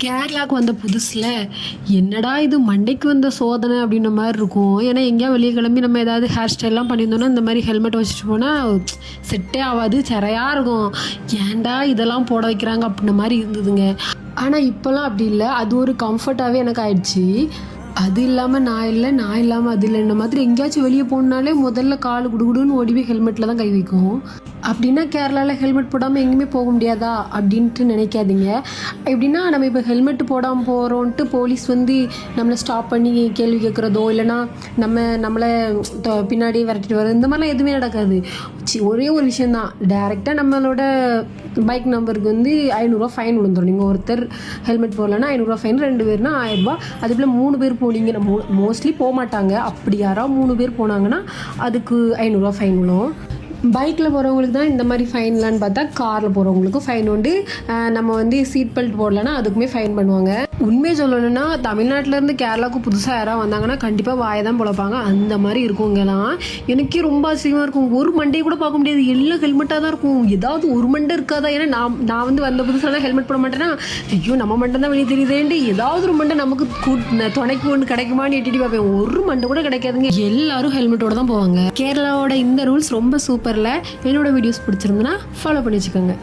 கேரளாவுக்கு வந்த புதுசில் என்னடா இது மண்டைக்கு வந்த சோதனை அப்படின்ற மாதிரி இருக்கும். ஏன்னா எங்கேயா வெளியே கிளம்பி நம்ம ஏதாவது ஹேர் ஸ்டைல்லாம் பண்ணியிருந்தோன்னா இந்த மாதிரி ஹெல்மெட் வச்சுட்டு போனால் செட்டே ஆகாது, சிறையாக இருக்கும். ஏன்டா இதெல்லாம் போட வைக்கிறாங்க அப்படின்ற மாதிரி இருந்ததுங்க. ஆனால் இப்போல்லாம் அப்படி இல்லை, அது ஒரு கம்ஃபர்ட்டாகவே எனக்கு ஆயிடுச்சு. அது இல்லாமல் நான் இல்லை, நான் இல்லாமல் அது இல்லைன்ற மாதிரி எங்கேயாச்சும் வெளியே போனாலே முதல்ல கால் குடுகுடுன்னு ஓடி போய் ஹெல்மெட்டில் தான் கை வைக்கும். அப்படின்னா கேரளாவில் ஹெல்மெட் போடாமல் எங்கேயுமே போக முடியாதா அப்படின்ட்டு நினைக்காதீங்க. எப்படின்னா நம்ம இப்போ ஹெல்மெட் போடாமல் போகிறோன்ட்டு போலீஸ் வந்து நம்மளை ஸ்டாப் பண்ணி கேள்வி கேட்குறதோ இல்லைனா நம்மளை பின்னாடி விரட்டிட்டு வர இந்த மாதிரிலாம் எதுவுமே நடக்காது. ஒரே ஒரு விஷயந்தான், டேரெக்டாக நம்மளோட பைக் நம்பருக்கு வந்து 500 ஃபைன் விழுந்துடும். நீங்கள் ஒருத்தர் ஹெல்மெட் போடலன்னா 500 ஃபைன், 2 பேர்னா 1000 ரூபா. அதுக்குள்ளே 3 பேர் போனீங்கன்னா மோஸ்ட்லி போக மாட்டாங்க. அப்படி யாராவது 3 பேர் போனாங்கன்னா அதுக்கு 500 ஃபைன் விழும். பைக்கில் போகிறவங்களுக்கு தான் இந்த மாதிரி ஃபைன்லான்னு பார்த்தா காரில் போகிறவங்களுக்கு ஃபைன் உண்டு. நம்ம வந்து சீட் பெல்ட் போடலன்னா அதுக்குமே ஃபைன் பண்ணுவாங்க. உண்மையை சொல்லணும்னா தமிழ்நாட்டிலேருந்து கேரளாவுக்கு புதுசாக யாராவது வந்தாங்கன்னா கண்டிப்பாக வாயை தான் பொழப்பாங்க. அந்த மாதிரி இருக்குங்கலாம். எனக்கே ரொம்ப ஆச்சரியமாக இருக்கும். ஒரு மண்டையை கூட பார்க்க முடியாது, எல்லாம் ஹெல்மெட்டாக தான் இருக்கும். ஏதாவது ஒரு மண்டை இருக்காதா? ஏன்னா நான் வந்து வந்த புதுசாக தான் ஹெல்மெட் போட மாட்டேன்னா ஐயோ நம்ம மண்டை தான் வெளியே தெரியுதேன்ட்டு ஏதாவது ஒரு மண்டை நமக்கு துணைக்கு ஒன்று கிடைக்குமான்னு எட்டிட்டு பார்ப்பேன். ஒரு மண்டை கூட கிடைக்காதுங்க. எல்லாரும் ஹெல்மெட்டோட தான் போவாங்க. கேரளாவோட இந்த ரூல்ஸ் ரொம்ப சூப்பரில். என்னோட வீடியோஸ் பிடிச்சிருந்துன்னா ஃபாலோ பண்ணி வச்சுக்கோங்க.